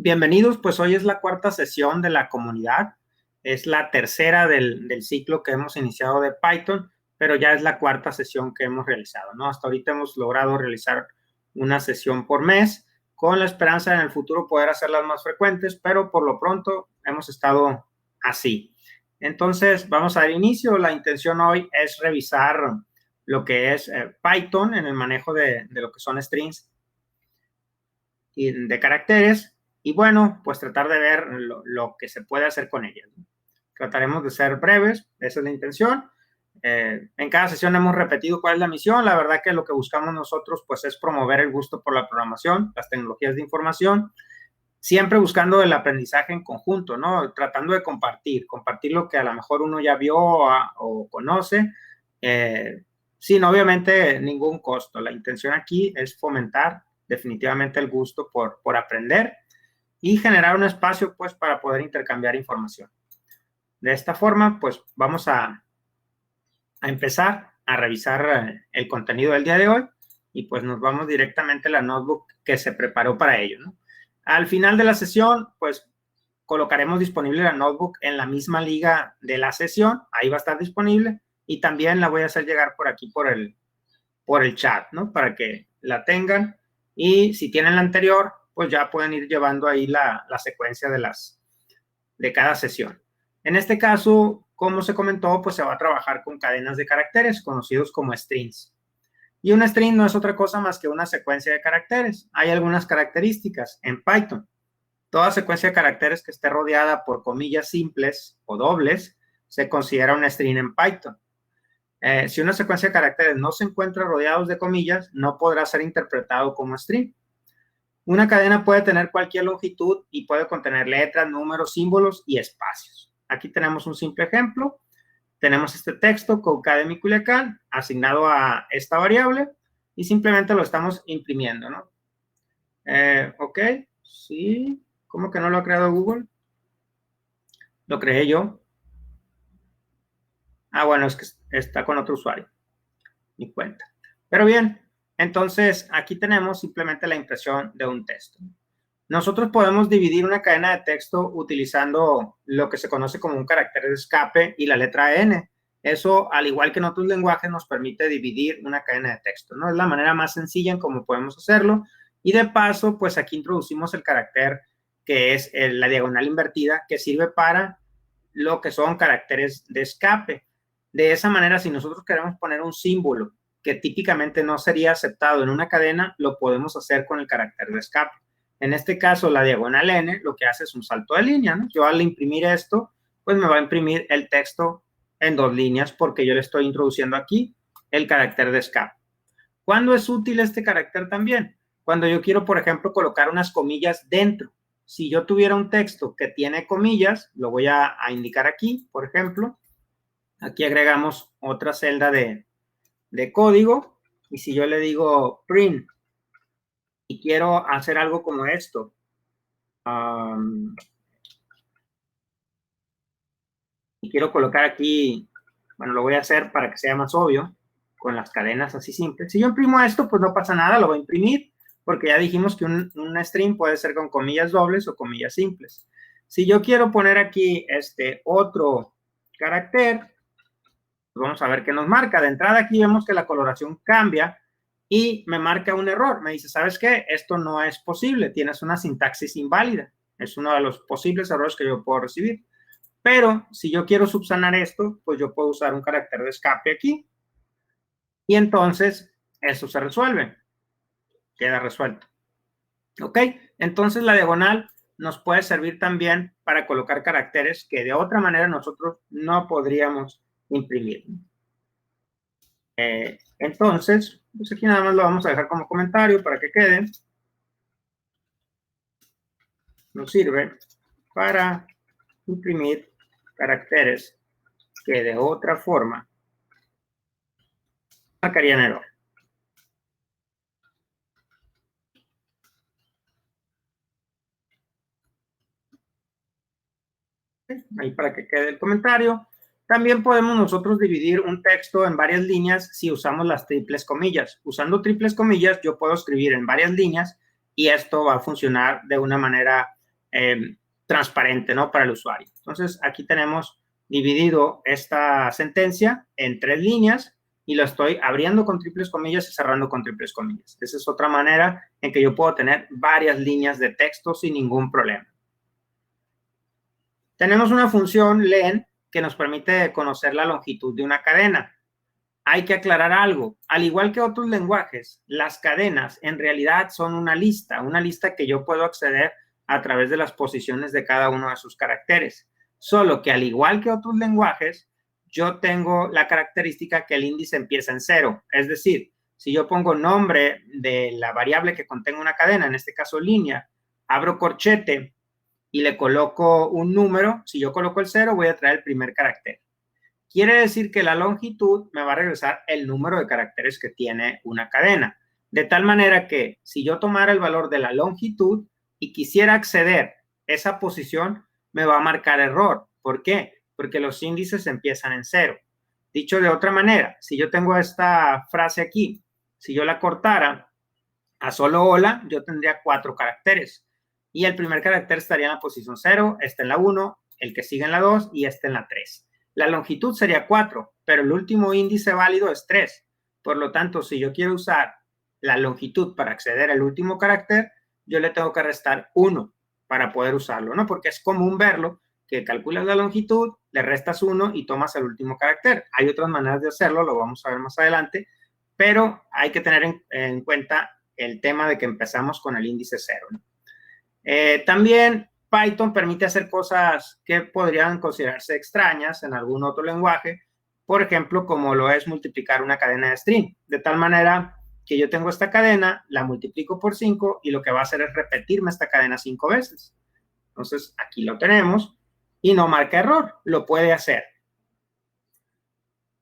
Bienvenidos, pues hoy es la cuarta sesión de la comunidad. Es la tercera del ciclo que hemos iniciado de Python, pero ya es la cuarta sesión que hemos realizado, ¿no? Hasta ahorita hemos logrado realizar una sesión por mes, con la esperanza de en el futuro poder hacerlas más frecuentes, pero por lo pronto hemos estado así. Entonces, vamos a dar inicio. La intención hoy es revisar lo que es Python en el manejo de lo que son strings y de caracteres. Y bueno, pues tratar de ver lo que se puede hacer con ellas. Trataremos de ser breves, esa es la intención. En cada sesión hemos repetido cuál es la misión. La verdad que lo que buscamos nosotros pues es promover el gusto por la programación, las tecnologías de información, siempre buscando el aprendizaje en conjunto, ¿no? Tratando de compartir lo que a lo mejor uno ya vio o conoce, sin obviamente ningún costo. La intención aquí es fomentar definitivamente el gusto por aprender y generar un espacio pues para poder intercambiar información. De esta forma pues vamos a empezar a revisar el contenido del día de hoy y pues nos vamos directamente a la notebook que se preparó para ello, ¿no? Al final de la sesión pues colocaremos disponible la notebook en la misma liga de la sesión, ahí va a estar disponible y también la voy a hacer llegar por aquí por el chat, ¿no? Para que la tengan y si tienen la anterior pues ya pueden ir llevando ahí la secuencia de cada sesión. En este caso, como se comentó, pues se va a trabajar con cadenas de caracteres, conocidos como strings. Y un string no es otra cosa más que una secuencia de caracteres. Hay algunas características en Python. Toda secuencia de caracteres que esté rodeada por comillas simples o dobles se considera un string en Python. Si una secuencia de caracteres no se encuentra rodeados de comillas, no podrá ser interpretado como string. Una cadena puede tener cualquier longitud y puede contener letras, números, símbolos y espacios. Aquí tenemos un simple ejemplo. Tenemos este texto con K de mi Culiacán asignado a esta variable y simplemente lo estamos imprimiendo, ¿no? Ok, sí. ¿Cómo que no lo ha creado Google? Lo creé yo. Ah, bueno, es que está con otro usuario. Mi cuenta. Pero bien, entonces aquí tenemos simplemente la impresión de un texto. Nosotros podemos dividir una cadena de texto utilizando lo que se conoce como un carácter de escape y la letra N. Eso, al igual que en otros lenguajes, nos permite dividir una cadena de texto, ¿no? Es la manera más sencilla en cómo podemos hacerlo. Y de paso, pues aquí introducimos el carácter que es la diagonal invertida, que sirve para lo que son caracteres de escape. De esa manera, si nosotros queremos poner un símbolo que típicamente no sería aceptado en una cadena, lo podemos hacer con el carácter de escape. En este caso, la diagonal N lo que hace es un salto de línea, ¿no? Yo al imprimir esto, pues me va a imprimir el texto en dos líneas porque yo le estoy introduciendo aquí el carácter de escape. ¿Cuándo es útil este carácter también? Cuando yo quiero, por ejemplo, colocar unas comillas dentro. Si yo tuviera un texto que tiene comillas, lo voy a indicar aquí, por ejemplo. Aquí agregamos otra celda de código y si yo le digo print y quiero hacer algo como esto, y quiero colocar aquí, bueno, lo voy a hacer para que sea más obvio, con las cadenas así simples. Si yo imprimo esto, pues no pasa nada, lo voy a imprimir, porque ya dijimos que un string puede ser con comillas dobles o comillas simples. Si yo quiero poner aquí este otro carácter, pues vamos a ver qué nos marca. De entrada aquí vemos que la coloración cambia y me marca un error. Me dice, ¿sabes qué? Esto no es posible, tienes una sintaxis inválida. Es uno de los posibles errores que yo puedo recibir. Pero si yo quiero subsanar esto, pues yo puedo usar un carácter de escape aquí. Y entonces eso se resuelve. Queda resuelto. ¿Ok? Entonces la diagonal nos puede servir también para colocar caracteres que de otra manera nosotros no podríamos imprimir. Entonces, pues aquí nada más lo vamos a dejar como comentario para que quede. Nos sirve para imprimir caracteres que de otra forma marcarían error. Ahí para que quede el comentario. También podemos nosotros dividir un texto en varias líneas si usamos las triples comillas. Usando triples comillas, yo puedo escribir en varias líneas y esto va a funcionar de una manera transparente, ¿no? Para el usuario. Entonces, aquí tenemos dividido esta sentencia en 3 líneas y lo estoy abriendo con triples comillas y cerrando con triples comillas. Esa es otra manera en que yo puedo tener varias líneas de texto sin ningún problema. Tenemos una función len que nos permite conocer la longitud de una cadena. Hay que aclarar algo. Al igual que otros lenguajes, las cadenas en realidad son una lista que yo puedo acceder a través de las posiciones de cada uno de sus caracteres. Solo que al igual que otros lenguajes, yo tengo la característica que el índice empieza en 0. Es decir, si yo pongo nombre de la variable que contenga una cadena, en este caso línea, abro corchete y le coloco un número, si yo coloco el 0, voy a traer el primer carácter. Quiere decir que la longitud me va a regresar el número de caracteres que tiene una cadena. De tal manera que si yo tomara el valor de la longitud y quisiera acceder a esa posición, me va a marcar error. ¿Por qué? Porque los índices empiezan en 0. Dicho de otra manera, si yo tengo esta frase aquí, si yo la cortara a solo hola, yo tendría 4 caracteres. Y el primer carácter estaría en la posición 0, este en la 1, el que sigue en la 2 y este en la 3. La longitud sería 4, pero el último índice válido es 3. Por lo tanto, si yo quiero usar la longitud para acceder al último carácter, yo le tengo que restar 1 para poder usarlo, ¿no? Porque es común verlo, que calculas la longitud, le restas 1 y tomas el último carácter. Hay otras maneras de hacerlo, lo vamos a ver más adelante, pero hay que tener en cuenta el tema de que empezamos con el índice 0, ¿no? También Python permite hacer cosas que podrían considerarse extrañas en algún otro lenguaje, por ejemplo, como lo es multiplicar una cadena de string, de tal manera que yo tengo esta cadena, la multiplico por 5 y lo que va a hacer es repetirme esta cadena 5 veces. Entonces, aquí lo tenemos y no marca error, lo puede hacer.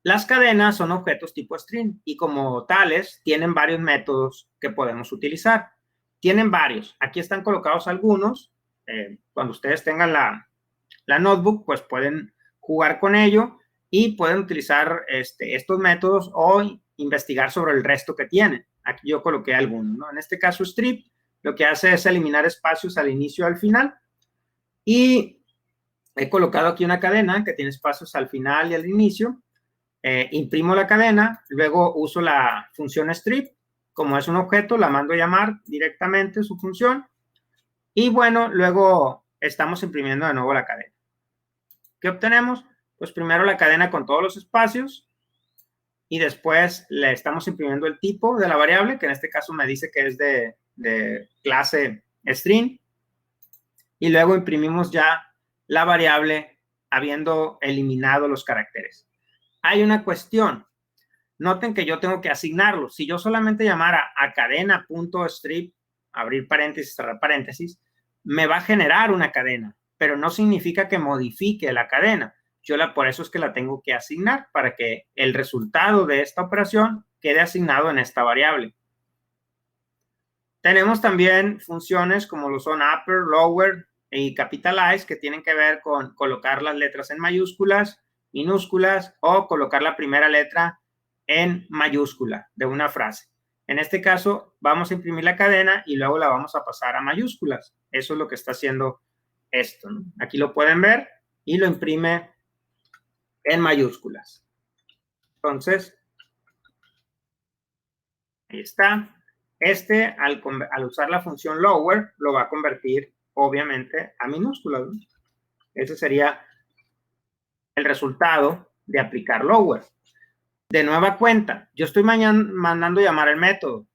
Las cadenas son objetos tipo string y como tales tienen varios métodos que podemos utilizar. Tienen varios. Aquí están colocados algunos. Cuando ustedes tengan la notebook, pues pueden jugar con ello y pueden utilizar estos métodos o investigar sobre el resto que tienen. Aquí yo coloqué algunos, ¿no? En este caso, strip lo que hace es eliminar espacios al inicio y al final. Y he colocado aquí una cadena que tiene espacios al final y al inicio. Imprimo la cadena, luego uso la función strip. Como es un objeto, la mando a llamar directamente su función. Y bueno, luego estamos imprimiendo de nuevo la cadena. ¿Qué obtenemos? Pues primero la cadena con todos los espacios y después le estamos imprimiendo el tipo de la variable, que en este caso me dice que es de clase string. Y luego imprimimos ya la variable habiendo eliminado los caracteres. Hay una cuestión. Noten que yo tengo que asignarlo. Si yo solamente llamara a cadena.strip, abrir paréntesis, cerrar paréntesis, me va a generar una cadena, pero no significa que modifique la cadena. Por eso es que la tengo que asignar para que el resultado de esta operación quede asignado en esta variable. Tenemos también funciones como lo son upper, lower y capitalize, que tienen que ver con colocar las letras en mayúsculas, minúsculas o colocar la primera letra en mayúscula de una frase. En este caso, vamos a imprimir la cadena y luego la vamos a pasar a mayúsculas. Eso es lo que está haciendo esto, ¿no? Aquí lo pueden ver y lo imprime en mayúsculas. Entonces, ahí está. Al usar la función lower, lo va a convertir, obviamente, a minúsculas, ¿no? Ese sería el resultado de aplicar lower. De nueva cuenta, yo estoy mandando llamar el método.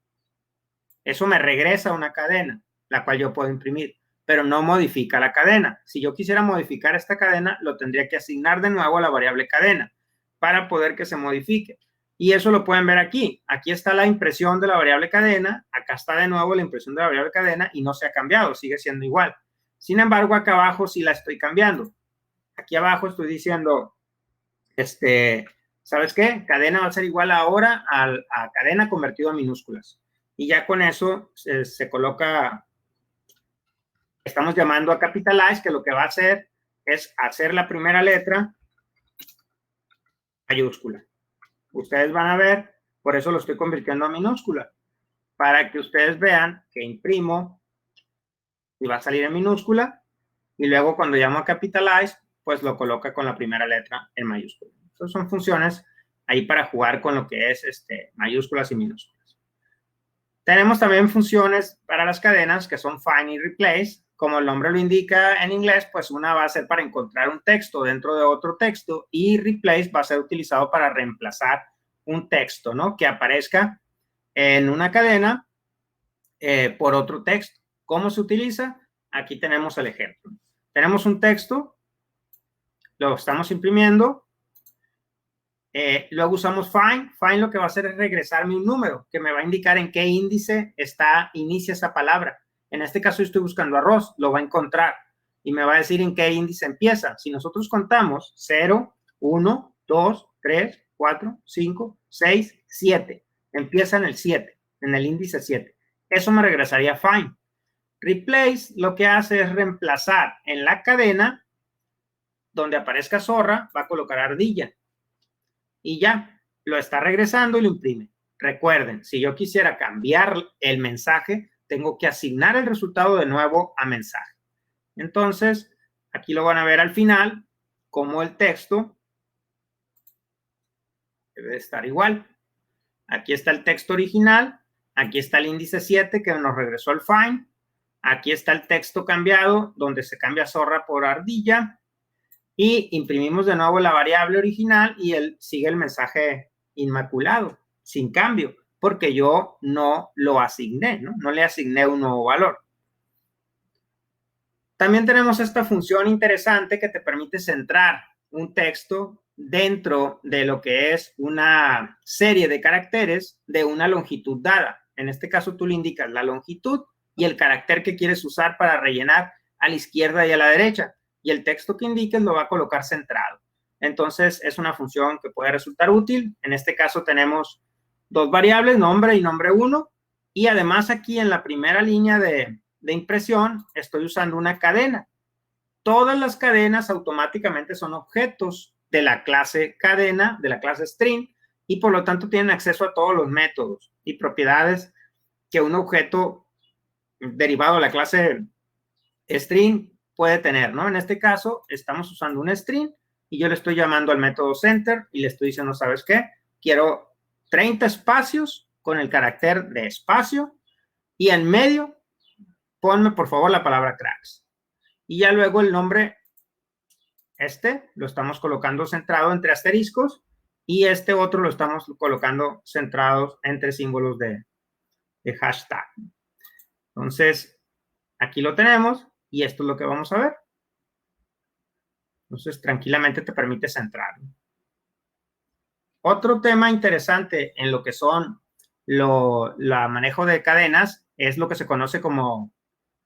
Eso me regresa una cadena, la cual yo puedo imprimir, pero no modifica la cadena. Si yo quisiera modificar esta cadena, lo tendría que asignar de nuevo a la variable cadena para poder que se modifique. Y eso lo pueden ver aquí. Aquí está la impresión de la variable cadena, acá está de nuevo la impresión de la variable cadena y no se ha cambiado, sigue siendo igual. Sin embargo, acá abajo sí la estoy cambiando. Aquí abajo estoy diciendo, ¿sabes qué? Cadena va a ser igual ahora a cadena convertido a minúsculas. Y ya con eso se coloca, estamos llamando a capitalize, que lo que va a hacer es hacer la primera letra mayúscula. Ustedes van a ver, por eso lo estoy convirtiendo a minúscula, para que ustedes vean que imprimo y va a salir en minúscula y luego cuando llamo a capitalize, pues lo coloca con la primera letra en mayúscula. Esas son funciones ahí para jugar con lo que es mayúsculas y minúsculas. Tenemos también funciones para las cadenas que son find y replace. Como el nombre lo indica en inglés, pues una va a ser para encontrar un texto dentro de otro texto y replace va a ser utilizado para reemplazar un texto, ¿no? Que aparezca en una cadena por otro texto. ¿Cómo se utiliza? Aquí tenemos el ejemplo. Tenemos un texto, lo estamos imprimiendo, luego usamos find. Find lo que va a hacer es regresarme un número que me va a indicar en qué índice inicia esa palabra. En este caso yo estoy buscando arroz, lo va a encontrar y me va a decir en qué índice empieza. Si nosotros contamos 0, 1, 2, 3, 4, 5, 6, 7. Empieza en el 7, en el índice 7. Eso me regresaría find. Replace lo que hace es reemplazar en la cadena donde aparezca zorra, va a colocar ardilla. Y ya, lo está regresando y lo imprime. Recuerden, si yo quisiera cambiar el mensaje, tengo que asignar el resultado de nuevo a mensaje. Entonces, aquí lo van a ver al final, como el texto debe estar igual. Aquí está el texto original, aquí está el índice 7 que nos regresó el find, aquí está el texto cambiado, donde se cambia zorra por ardilla, y imprimimos de nuevo la variable original y él sigue el mensaje inmaculado, sin cambio, porque yo no lo asigné, ¿no? No le asigné un nuevo valor. También tenemos esta función interesante que te permite centrar un texto dentro de lo que es una serie de caracteres de una longitud dada. En este caso, tú le indicas la longitud y el carácter que quieres usar para rellenar a la izquierda y a la derecha. Y el texto que indiques lo va a colocar centrado. Entonces, es una función que puede resultar útil. En este caso, tenemos dos variables, nombre y nombre 1. Y además, aquí en la primera línea de impresión, estoy usando una cadena. Todas las cadenas automáticamente son objetos de la clase cadena, de la clase string, y por lo tanto tienen acceso a todos los métodos y propiedades que un objeto derivado de la clase string puede tener, ¿no? En este caso, estamos usando un string y yo le estoy llamando al método center y le estoy diciendo, ¿sabes qué? Quiero 30 espacios con el carácter de espacio y en medio ponme por favor la palabra cracks. Y ya luego el nombre, lo estamos colocando centrado entre asteriscos y este otro lo estamos colocando centrados entre símbolos de hashtag. Entonces, aquí lo tenemos y esto es lo que vamos a ver. Entonces, tranquilamente te permite centrar. Otro tema interesante en lo que son la manejo de cadenas es lo que se conoce como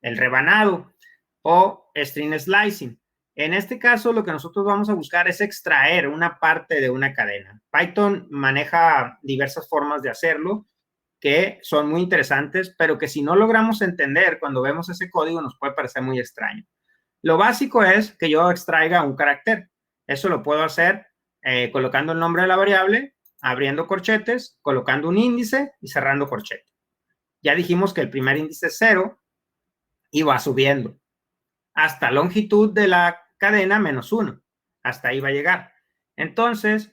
el rebanado o string slicing. En este caso, lo que nosotros vamos a buscar es extraer una parte de una cadena. Python maneja diversas formas de hacerlo que son muy interesantes, pero que si no logramos entender cuando vemos ese código nos puede parecer muy extraño. Lo básico es que yo extraiga un carácter. Eso lo puedo hacer colocando el nombre de la variable, abriendo corchetes, colocando un índice y cerrando corchete. Ya dijimos que el primer índice es 0 y va subiendo hasta longitud de la cadena menos 1. Hasta ahí va a llegar. Entonces,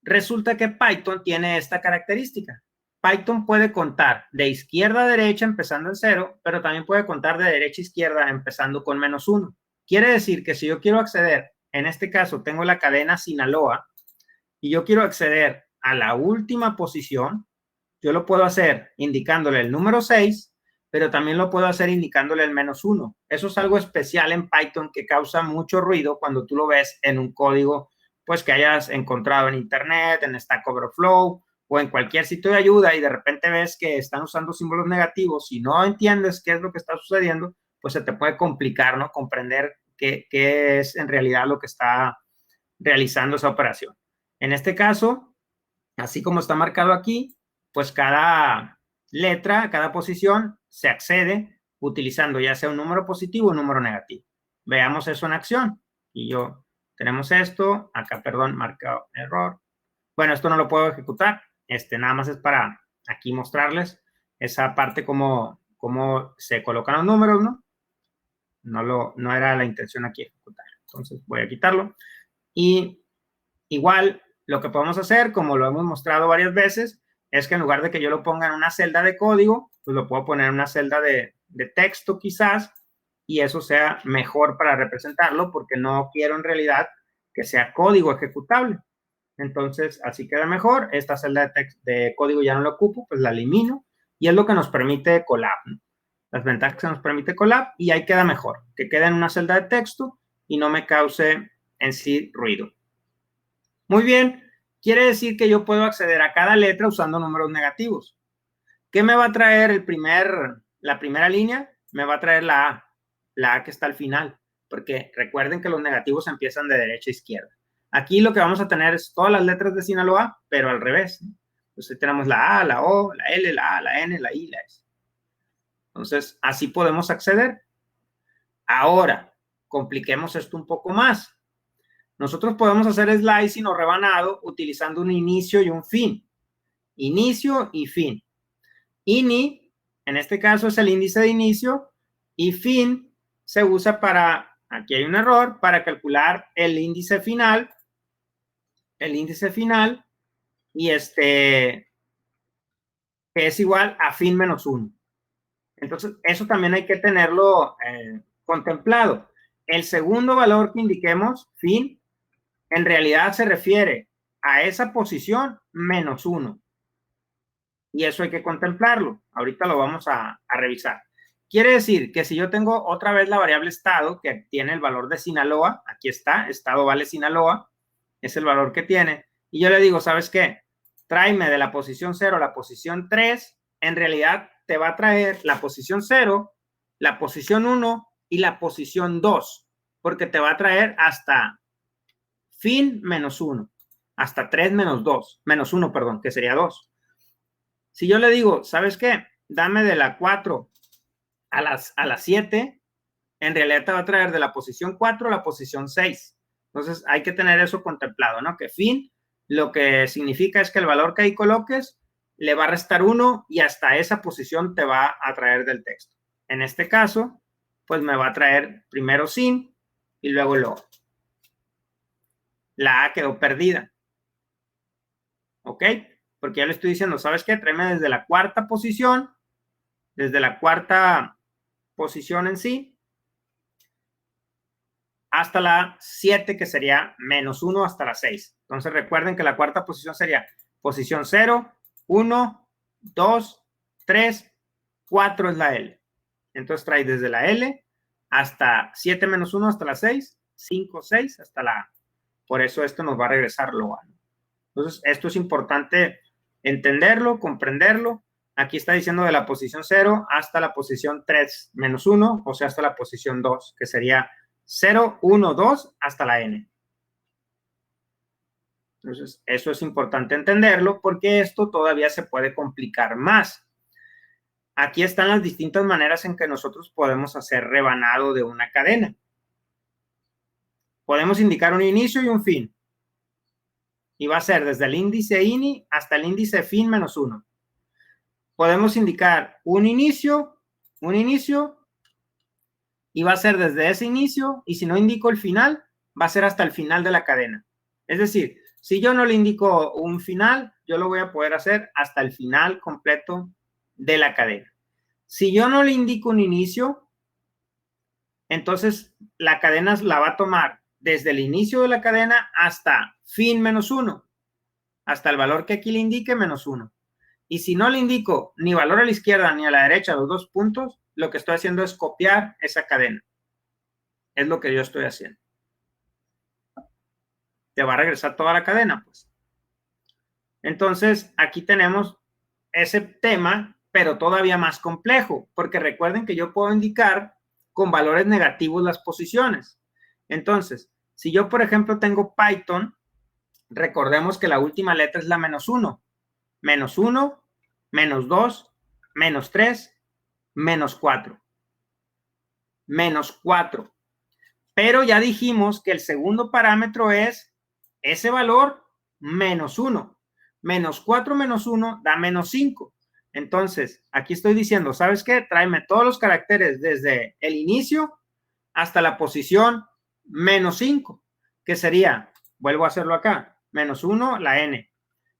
resulta que Python tiene esta característica. Python puede contar de izquierda a derecha empezando en 0, pero también puede contar de derecha a izquierda empezando con menos 1. Quiere decir que si yo quiero acceder, en este caso tengo la cadena Sinaloa, y yo quiero acceder a la última posición, yo lo puedo hacer indicándole el número 6, pero también lo puedo hacer indicándole el menos 1. Eso es algo especial en Python que causa mucho ruido cuando tú lo ves en un código pues que hayas encontrado en internet, en Stack Overflow o en cualquier sitio de ayuda y de repente ves que están usando símbolos negativos y no entiendes qué es lo que está sucediendo, pues se te puede complicar, ¿no? Comprender qué es en realidad lo que está realizando esa operación. En este caso, así como está marcado aquí, pues cada letra, cada posición se accede utilizando ya sea un número positivo o un número negativo. Veamos eso en acción. Y tenemos esto, acá, perdón, marcado error. Bueno, esto no lo puedo ejecutar. Nada más es para aquí mostrarles esa parte cómo se colocan los números, ¿no? no era la intención aquí ejecutar. Entonces voy a quitarlo. Y igual, lo que podemos hacer, como lo hemos mostrado varias veces, es que en lugar de que yo lo ponga en una celda de código, pues lo puedo poner en una celda de texto quizás, y eso sea mejor para representarlo, porque no quiero en realidad que sea código ejecutable. Entonces, así queda mejor. Esta celda de código ya no la ocupo, pues la elimino, y es lo que nos permite Colab, ¿no? Las ventajas que nos permite Colab, y ahí queda mejor, que quede en una celda de texto y no me cause en sí ruido. Muy bien, quiere decir que yo puedo acceder a cada letra usando números negativos. ¿Qué me va a traer la primera línea? Me va a traer la A que está al final, porque recuerden que los negativos empiezan de derecha a izquierda. Aquí lo que vamos a tener es todas las letras de Sinaloa, pero al revés, ¿no? Entonces tenemos la A, la O, la L, la A, la N, la I, la S. Entonces, así podemos acceder. Ahora, compliquemos esto un poco más. Nosotros podemos hacer slicing o rebanado utilizando un inicio y un fin. Inicio y fin. INI, en este caso, es el índice de inicio, y fin se usa para, aquí hay un error, para calcular el índice final, y que es igual a fin menos 1. Entonces, eso también hay que tenerlo contemplado. El segundo valor que indiquemos, fin, en realidad se refiere a esa posición menos 1. Y eso hay que contemplarlo. Ahorita lo vamos a revisar. Quiere decir que si yo tengo otra vez la variable estado, que tiene el valor de Sinaloa, aquí está, estado vale Sinaloa, es el valor que tiene, y yo le digo, ¿sabes qué? Tráeme de la posición 0 a la posición 3, en realidad te va a traer la posición 0, la posición 1 y la posición 2, porque te va a traer hasta fin menos 1, hasta 3 menos 2, menos 1, perdón, que sería 2. Si yo le digo, ¿sabes qué? Dame de la 4 a las 7, en realidad te va a traer de la posición 4 a la posición 6. Entonces, hay que tener eso contemplado, ¿no? Que fin, lo que significa es que el valor que ahí coloques le va a restar 1 y hasta esa posición te va a traer del texto. En este caso, pues me va a traer primero sin y luego lo. La A quedó perdida. ¿Ok? Porque ya le estoy diciendo, ¿sabes qué? Tráeme desde la cuarta posición en sí, hasta la 7, que sería menos 1 hasta la 6. Entonces recuerden que la cuarta posición sería posición 0, 1, 2, 3, 4 es la L. Entonces trae desde la L hasta 7 menos 1 hasta la 6, 5, 6 hasta la A. Por eso esto nos va a regresar lo A. Entonces esto es importante entenderlo, comprenderlo. Aquí está diciendo de la posición 0 hasta la posición 3 menos 1, o sea, hasta la posición 2, que sería 0, 1, 2 hasta la N. Entonces, eso es importante entenderlo porque esto todavía se puede complicar más. Aquí están las distintas maneras en que nosotros podemos hacer rebanado de una cadena. Podemos indicar un inicio y un fin. Y va a ser desde el índice INI hasta el índice fin menos 1. Podemos indicar un inicio, y va a ser desde ese inicio, y si no indico el final, va a ser hasta el final de la cadena. Es decir, si yo no le indico un final, yo lo voy a poder hacer hasta el final completo de la cadena. Si yo no le indico un inicio, entonces la cadena la va a tomar desde el inicio de la cadena hasta fin menos 1, hasta el valor que aquí le indique menos 1. Y si no le indico ni valor a la izquierda ni a la derecha, los dos puntos, lo que estoy haciendo es copiar esa cadena. Es lo que yo estoy haciendo. Te va a regresar toda la cadena, pues. Entonces, aquí tenemos ese tema, pero todavía más complejo, porque recuerden que yo puedo indicar con valores negativos las posiciones. Entonces, si yo, por ejemplo, tengo Python, recordemos que la última letra es la menos 1. Menos 1, menos 2, menos 3, menos 4. Menos 4. Pero ya dijimos que el segundo parámetro es ese valor menos 1. Menos 4 menos 1 da menos 5. Entonces, aquí estoy diciendo, ¿sabes qué? Tráeme todos los caracteres desde el inicio hasta la posición -5, que sería, vuelvo a hacerlo acá, -1 la N,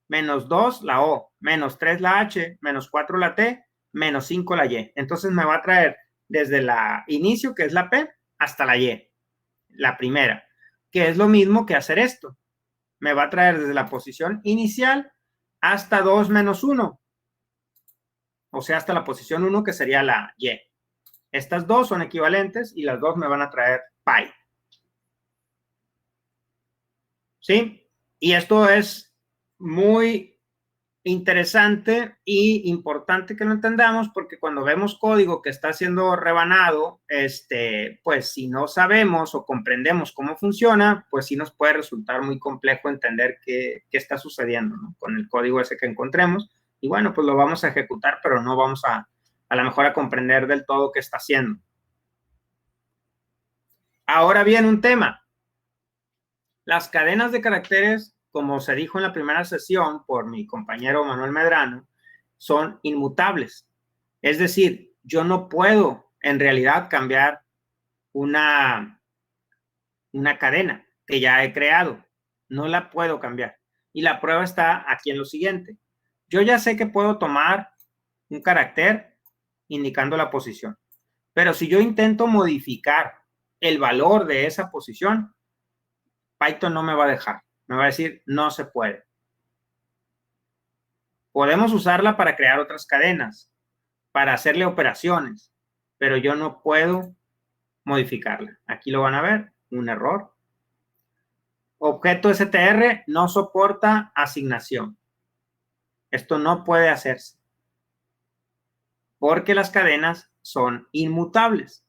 -2 la O, -3 la H, -4 la T, -5 la Y. Entonces me va a traer desde el inicio, que es la P, hasta la Y, la primera, que es lo mismo que hacer esto. Me va a traer desde la posición inicial hasta 2 menos 1, o sea, hasta la posición 1, que sería la Y. Estas dos son equivalentes y las dos me van a traer pi. ¿Sí? Y esto es muy interesante y importante que lo entendamos, porque cuando vemos código que está siendo rebanado, pues si no sabemos o comprendemos cómo funciona, pues sí nos puede resultar muy complejo entender qué está sucediendo, ¿no?, con el código ese que encontremos. Y bueno, pues lo vamos a ejecutar, pero no vamos a lo mejor a comprender del todo qué está haciendo. Ahora bien, un tema. Las cadenas de caracteres, como se dijo en la primera sesión por mi compañero Manuel Medrano, son inmutables. Es decir, yo no puedo en realidad cambiar una cadena que ya he creado. No la puedo cambiar. Y la prueba está aquí en lo siguiente. Yo ya sé que puedo tomar un carácter indicando la posición. Pero si yo intento modificar el valor de esa posición, Python no me va a dejar. Me va a decir, no se puede. Podemos usarla para crear otras cadenas, para hacerle operaciones, pero yo no puedo modificarla. Aquí lo van a ver, un error. Objeto str no soporta asignación. Esto no puede hacerse porque las cadenas son inmutables.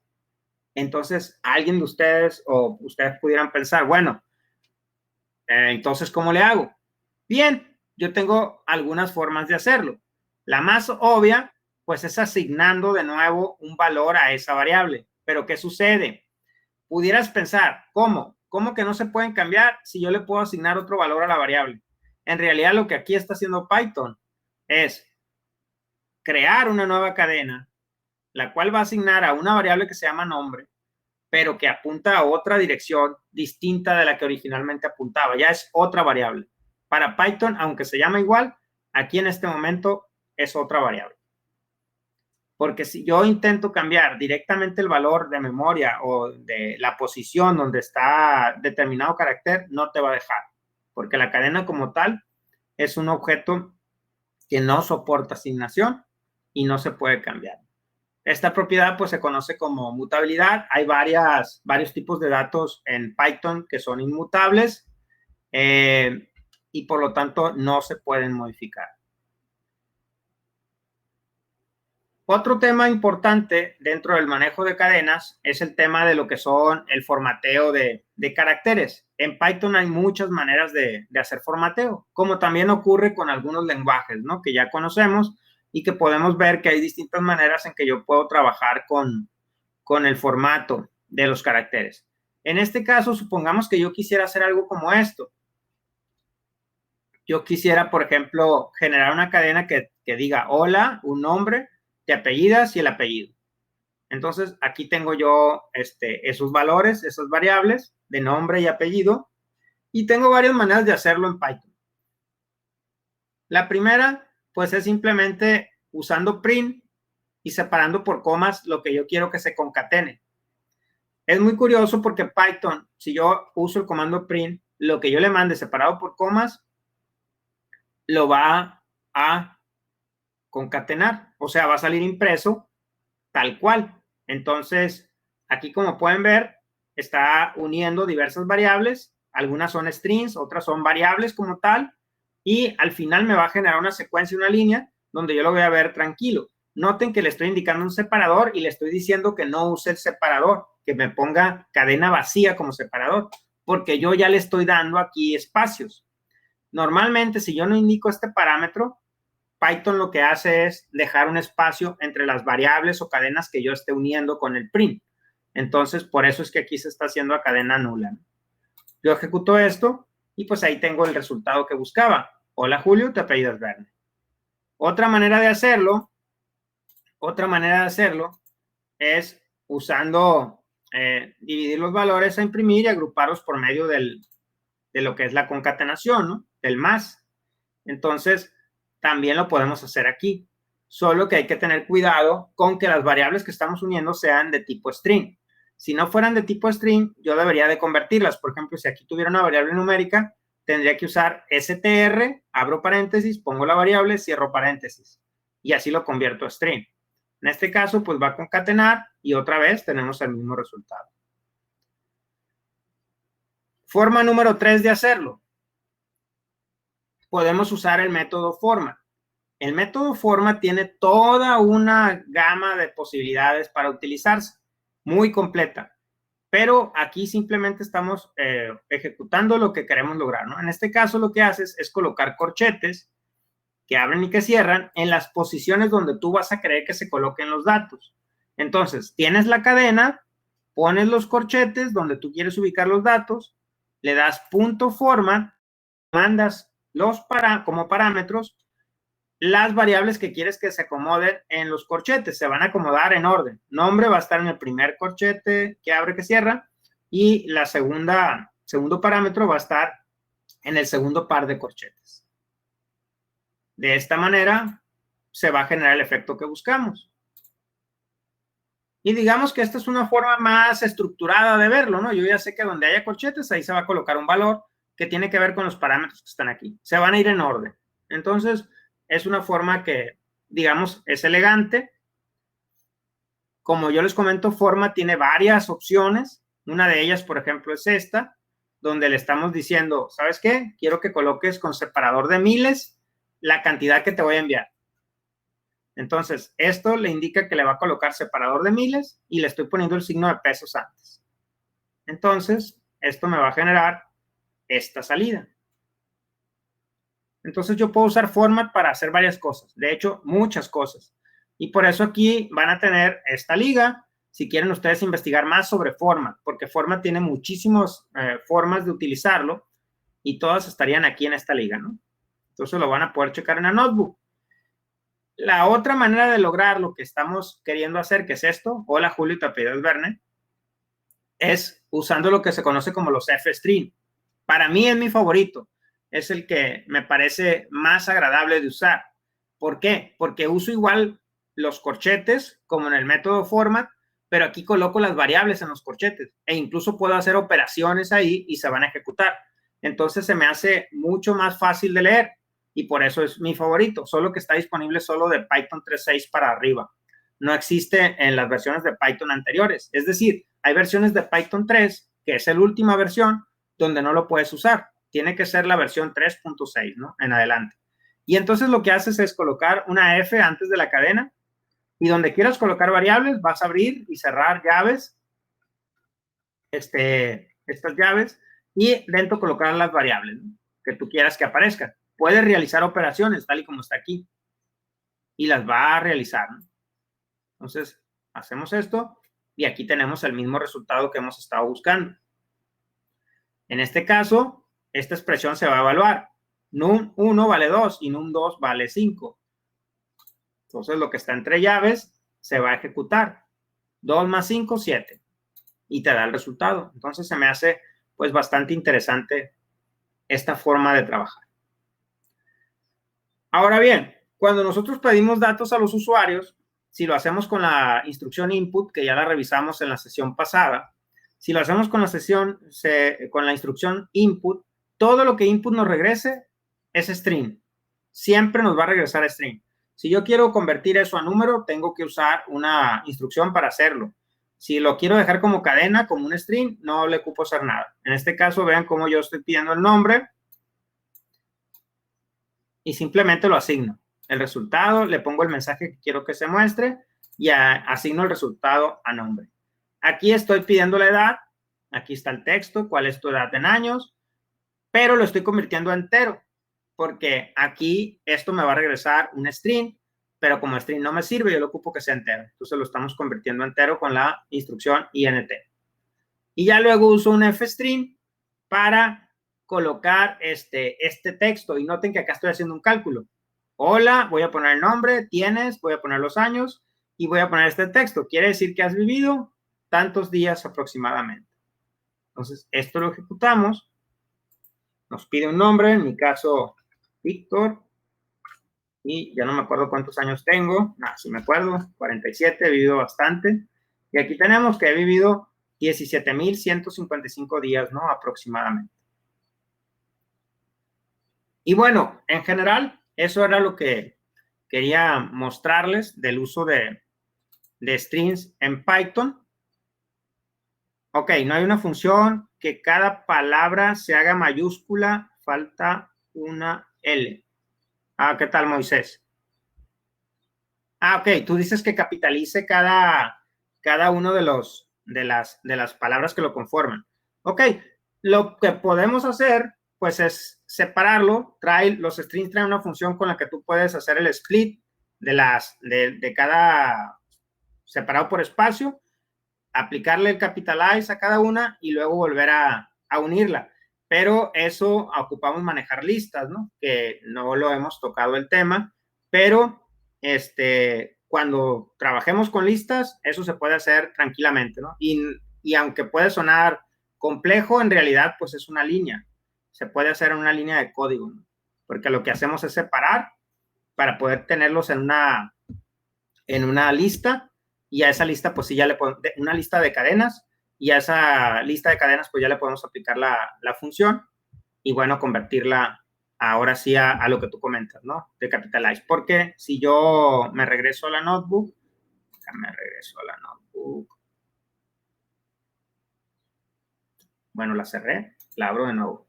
Entonces, alguien de ustedes o ustedes pudieran pensar, bueno, entonces, ¿cómo le hago? Bien, yo tengo algunas formas de hacerlo. La más obvia, pues, es asignando de nuevo un valor a esa variable. Pero, ¿qué sucede? Pudieras pensar, ¿cómo? ¿Cómo que no se pueden cambiar si yo le puedo asignar otro valor a la variable? En realidad, lo que aquí está haciendo Python es crear una nueva cadena, la cual va a asignar a una variable que se llama nombre, pero que apunta a otra dirección distinta de la que originalmente apuntaba. Ya es otra variable. Para Python, aunque se llama igual, aquí en este momento es otra variable. Porque si yo intento cambiar directamente el valor de memoria o de la posición donde está determinado carácter, no te va a dejar. Porque la cadena como tal es un objeto que no soporta asignación y no se puede cambiar. Esta propiedad pues se conoce como mutabilidad. Hay varios tipos de datos en Python que son inmutables y por lo tanto no se pueden modificar. Otro tema importante dentro del manejo de cadenas es el tema de lo que son el formateo de caracteres. En Python hay muchas maneras de hacer formateo, como también ocurre con algunos lenguajes, ¿no?, que ya conocemos y que podemos ver que hay distintas maneras en que yo puedo trabajar con el formato de los caracteres. En este caso, supongamos que yo quisiera hacer algo como esto. Yo quisiera, por ejemplo, generar una cadena que diga hola, un nombre, te apellidas y el apellido. Entonces, aquí tengo yo esos valores, esas variables de nombre y apellido, y tengo varias maneras de hacerlo en Python. La primera, pues, es simplemente usando print y separando por comas lo que yo quiero que se concatene. Es muy curioso porque Python, si yo uso el comando print, lo que yo le mande separado por comas, lo va a concatenar. O sea, va a salir impreso tal cual. Entonces, aquí como pueden ver, está uniendo diversas variables. Algunas son strings, otras son variables como tal. Y al final me va a generar una secuencia, una línea, donde yo lo voy a ver tranquilo. Noten que le estoy indicando un separador y le estoy diciendo que no use el separador, que me ponga cadena vacía como separador, porque yo ya le estoy dando aquí espacios. Normalmente, si yo no indico este parámetro, Python lo que hace es dejar un espacio entre las variables o cadenas que yo esté uniendo con el print. Entonces, por eso es que aquí se está haciendo a cadena nula. Yo ejecuto esto y pues ahí tengo el resultado que buscaba. Hola, Julio, te apellidas Verne. Otra manera de hacerlo es usando dividir los valores a imprimir y agruparlos por medio de lo que es la concatenación, ¿no? Del más. Entonces, también lo podemos hacer aquí. Solo que hay que tener cuidado con que las variables que estamos uniendo sean de tipo string. Si no fueran de tipo string, yo debería de convertirlas. Por ejemplo, si aquí tuviera una variable numérica, tendría que usar str, abro paréntesis, pongo la variable, cierro paréntesis. Y así lo convierto a string. En este caso, pues va a concatenar y otra vez tenemos el mismo resultado. Forma número 3 de hacerlo. Podemos usar el método format. El método format tiene toda una gama de posibilidades para utilizarse, muy completa. Pero aquí simplemente estamos ejecutando lo que queremos lograr, ¿no? En este caso lo que haces es colocar corchetes que abren y que cierran en las posiciones donde tú vas a querer que se coloquen los datos. Entonces, tienes la cadena, pones los corchetes donde tú quieres ubicar los datos, le das punto format, mandas como parámetros las variables que quieres que se acomoden en los corchetes. Se van a acomodar en orden. Nombre va a estar en el primer corchete que abre, que cierra, y la segundo parámetro va a estar en el segundo par de corchetes. De esta manera se va a generar el efecto que buscamos. Y digamos que esta es una forma más estructurada de verlo, ¿no? Yo ya sé que donde haya corchetes, ahí se va a colocar un valor que tiene que ver con los parámetros que están aquí. Se van a ir en orden. Entonces, es una forma que, digamos, es elegante. Como yo les comento, forma tiene varias opciones. Una de ellas, por ejemplo, es esta, donde le estamos diciendo, ¿sabes qué? Quiero que coloques con separador de miles la cantidad que te voy a enviar. Entonces, esto le indica que le va a colocar separador de miles y le estoy poniendo el signo de pesos antes. Entonces, esto me va a generar esta salida. Entonces, yo puedo usar format para hacer varias cosas. De hecho, muchas cosas. Y por eso aquí van a tener esta liga, si quieren ustedes investigar más sobre format, porque format tiene muchísimas formas de utilizarlo y todas estarían aquí en esta liga, ¿no? Entonces, lo van a poder checar en la notebook. La otra manera de lograr lo que estamos queriendo hacer, que es esto, hola Julio, te apellidas Verne, es usando lo que se conoce como los F-string. Para mí es mi favorito, es el que me parece más agradable de usar. ¿Por qué? Porque uso igual los corchetes como en el método format, pero aquí coloco las variables en los corchetes e incluso puedo hacer operaciones ahí y se van a ejecutar. Entonces se me hace mucho más fácil de leer y por eso es mi favorito, solo que está disponible solo de Python 3.6 para arriba. No existe en las versiones de Python anteriores. Es decir, hay versiones de Python 3, que es la última versión, donde no lo puedes usar. Tiene que ser la versión 3.6, ¿no? En adelante. Y entonces lo que haces es colocar una F antes de la cadena y donde quieras colocar variables, vas a abrir y cerrar llaves, estas llaves, y dentro colocar las variables, ¿no? Que tú quieras que aparezcan. Puedes realizar operaciones tal y como está aquí y las va a realizar, ¿no? Entonces, hacemos esto y aquí tenemos el mismo resultado que hemos estado buscando. En este caso, esta expresión se va a evaluar. Num1 vale 2 y num2 vale 5. Entonces, lo que está entre llaves se va a ejecutar. 2 más 5, 7. Y te da el resultado. Entonces, se me hace pues bastante interesante esta forma de trabajar. Ahora bien, cuando nosotros pedimos datos a los usuarios, si lo hacemos con la instrucción input, que ya la revisamos en la sesión pasada, si lo hacemos con la instrucción input, todo lo que input nos regrese es string. Siempre nos va a regresar string. Si yo quiero convertir eso a número, tengo que usar una instrucción para hacerlo. Si lo quiero dejar como cadena, como un string, no le ocupo hacer nada. En este caso, vean cómo yo estoy pidiendo el nombre y simplemente lo asigno. El resultado, le pongo el mensaje que quiero que se muestre y asigno el resultado a nombre. Aquí estoy pidiendo la edad, aquí está el texto, cuál es tu edad en años, pero lo estoy convirtiendo a entero, porque aquí esto me va a regresar un string, pero como string no me sirve, yo lo ocupo que sea entero. Entonces lo estamos convirtiendo a entero con la instrucción int. Y ya luego uso un fstring para colocar este texto. Y noten que acá estoy haciendo un cálculo. Hola, voy a poner el nombre, tienes, voy a poner los años y voy a poner este texto. Quiere decir que has vivido tantos días aproximadamente. Entonces, esto lo ejecutamos. Nos pide un nombre, en mi caso, Víctor. Y ya no me acuerdo cuántos años tengo. Sí me acuerdo, 47, he vivido bastante. Y aquí tenemos que he vivido 17,155 días, ¿no? Aproximadamente. Y bueno, en general, eso era lo que quería mostrarles del uso de strings en Python. Ok, no hay una función que cada palabra se haga mayúscula, falta una L. ¿Qué tal, Moisés? Ok, tú dices que capitalice cada uno de las palabras que lo conforman. Ok, lo que podemos hacer, pues, es separarlo. Los strings traen una función con la que tú puedes hacer el split de cada separado por espacio, aplicarle el capitalize a cada una y luego volver a unirla. Pero eso ocupamos manejar listas, ¿no? Que no lo hemos tocado el tema, pero cuando trabajemos con listas, eso se puede hacer tranquilamente, ¿no? Y aunque puede sonar complejo, en realidad, pues es una línea. Se puede hacer en una línea de código, ¿no? Porque lo que hacemos es separar para poder tenerlos en una lista, y a esa lista, pues sí, ya le podemos, una lista de cadenas, y a esa lista de cadenas, pues ya le podemos aplicar la función, y bueno, convertirla ahora sí a lo que tú comentas, ¿no? De capitalize. Porque si yo me regreso a la notebook, bueno, la cerré, la abro de nuevo.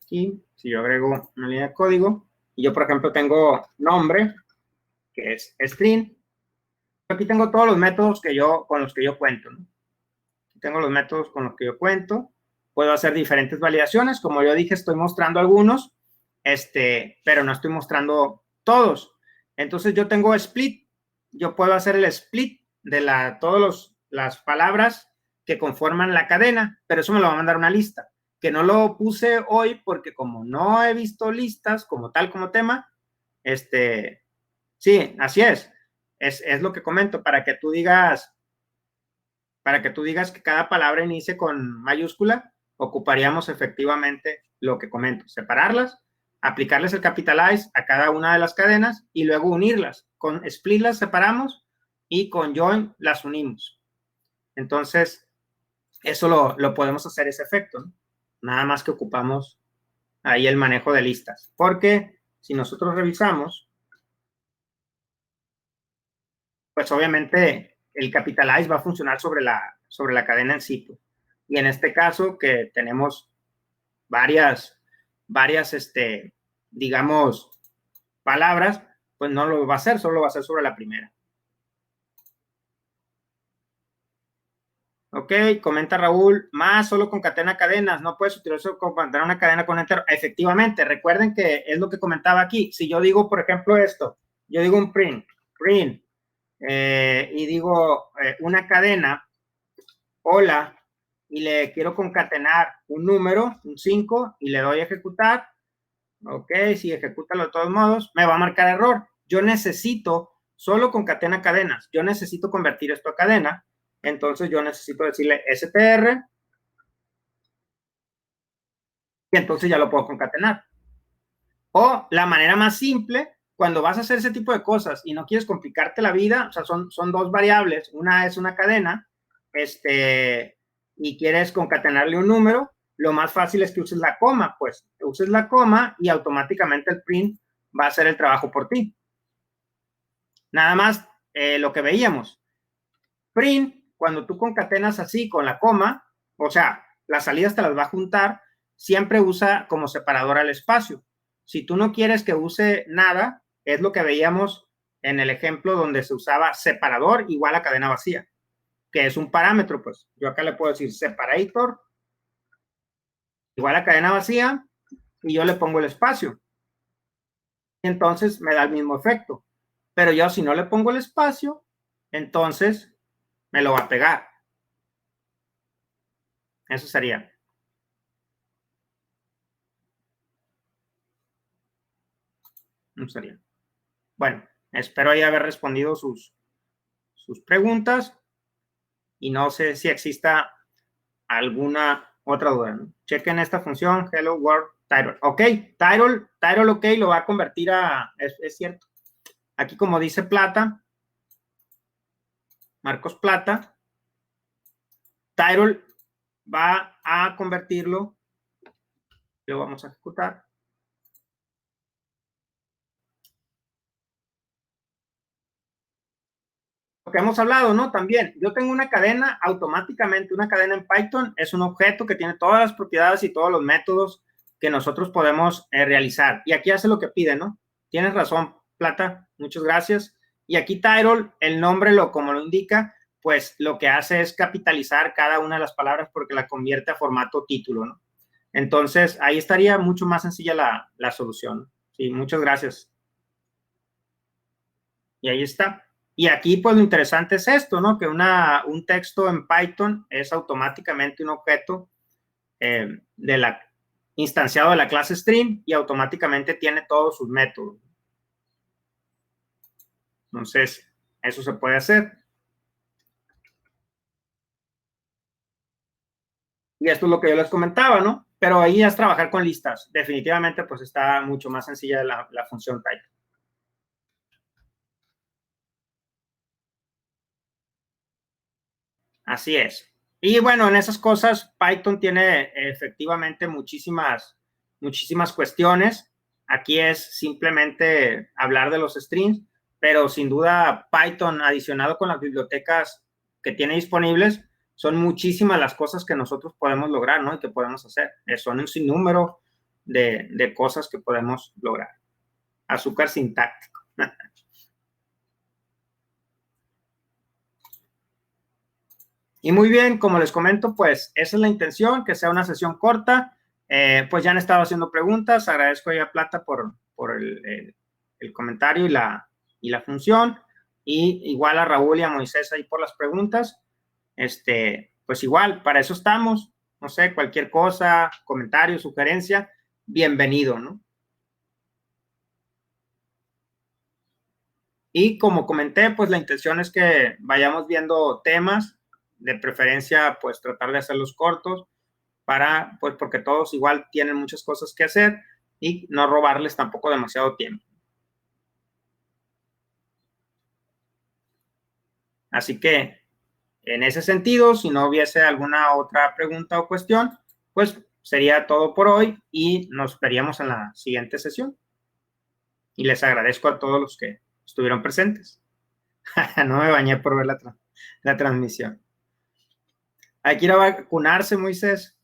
Aquí, si yo agrego una línea de código, y yo, por ejemplo, tengo nombre, que es string, aquí tengo todos los métodos con los que yo cuento, ¿no? Tengo los métodos con los que yo cuento. Puedo hacer diferentes validaciones. Como yo dije, estoy mostrando algunos, pero no estoy mostrando todos. Entonces, yo tengo split. Yo puedo hacer el split de todas las palabras que conforman la cadena, pero eso me lo va a mandar una lista, que no lo puse hoy porque como no he visto listas como tal, como tema, sí, así es. Es lo que comento, para que tú digas que cada palabra inicie con mayúscula, ocuparíamos efectivamente lo que comento, separarlas, aplicarles el capitalize a cada una de las cadenas y luego unirlas. Con split las separamos y con join las unimos. Entonces, eso lo podemos hacer, ese efecto, ¿no? Nada más que ocupamos ahí el manejo de listas. Porque si nosotros revisamos, pues obviamente el capitalize va a funcionar sobre la cadena en sí. Y en este caso, que tenemos varias, digamos, palabras, pues no lo va a hacer, solo va a hacer sobre la primera. Ok, comenta Raúl, más solo concatena cadenas, no puedes utilizar concatenar una cadena con enter. Efectivamente, recuerden que es lo que comentaba aquí. Si yo digo, por ejemplo, esto, yo digo un print, y digo una cadena, hola, y le quiero concatenar un número, un 5, y le doy a ejecutar. Ok, si ejecútalo de todos modos, me va a marcar error. Yo necesito, solo concatena cadenas, yo necesito convertir esto a cadena. Entonces yo necesito decirle str, y entonces ya lo puedo concatenar. O la manera más simple, cuando vas a hacer ese tipo de cosas y no quieres complicarte la vida, o sea, son dos variables. Una es una cadena, y quieres concatenarle un número, lo más fácil es que uses la coma, pues uses la coma y automáticamente el print va a hacer el trabajo por ti. Nada más lo que veíamos. Print, cuando tú concatenas así con la coma, o sea, las salidas te las va a juntar, siempre usa como separador al espacio. Si tú no quieres que use nada, es lo que veíamos en el ejemplo donde se usaba separador igual a cadena vacía, que es un parámetro, pues. Yo acá le puedo decir separator igual a cadena vacía y yo le pongo el espacio. Entonces me da el mismo efecto. Pero yo si no le pongo el espacio, entonces me lo va a pegar. Eso sería. No sería. Bueno, espero ahí haber respondido sus preguntas y no sé si exista alguna otra duda, ¿no? Chequen esta función, hello world title. Ok, title, ok, lo va a convertir a, es cierto. Aquí como dice Plata, Marcos Plata, title va a convertirlo, lo vamos a ejecutar. Lo que hemos hablado, ¿no? También, yo tengo una cadena automáticamente, una cadena en Python es un objeto que tiene todas las propiedades y todos los métodos que nosotros podemos realizar. Y aquí hace lo que pide, ¿no? Tienes razón, Plata, muchas gracias. Y aquí title, el nombre, como lo indica, pues lo que hace es capitalizar cada una de las palabras porque la convierte a formato título, ¿no? Entonces, ahí estaría mucho más sencilla la solución. Sí, muchas gracias. Y ahí está. Y aquí, pues, lo interesante es esto, ¿no? Que un texto en Python es automáticamente un objeto instanciado de la clase string y automáticamente tiene todos sus métodos. Entonces, eso se puede hacer. Y esto es lo que yo les comentaba, ¿no? Pero ahí es trabajar con listas. Definitivamente, pues, está mucho más sencilla la función type. Así es. Y bueno, en esas cosas, Python tiene efectivamente muchísimas cuestiones. Aquí es simplemente hablar de los strings, pero sin duda Python adicionado con las bibliotecas que tiene disponibles, son muchísimas las cosas que nosotros podemos lograr, ¿no? Y que podemos hacer. Son un sinnúmero de cosas que podemos lograr. Azúcar sintáctico. Y muy bien, como les comento, pues esa es la intención, que sea una sesión corta. Pues ya han estado haciendo preguntas. Agradezco a Plata por el comentario y la función. Y igual a Raúl y a Moisés ahí por las preguntas. Pues igual, para eso estamos. No sé, cualquier cosa, comentario, sugerencia, bienvenido, ¿no? Y como comenté, pues la intención es que vayamos viendo temas, de preferencia, pues tratar de hacerlos cortos, pues porque todos igual tienen muchas cosas que hacer y no robarles tampoco demasiado tiempo. Así que, en ese sentido, si no hubiese alguna otra pregunta o cuestión, pues sería todo por hoy y nos veríamos en la siguiente sesión. Y les agradezco a todos los que estuvieron presentes. No me bañé por ver la transmisión. Hay que ir a vacunarse, Moisés.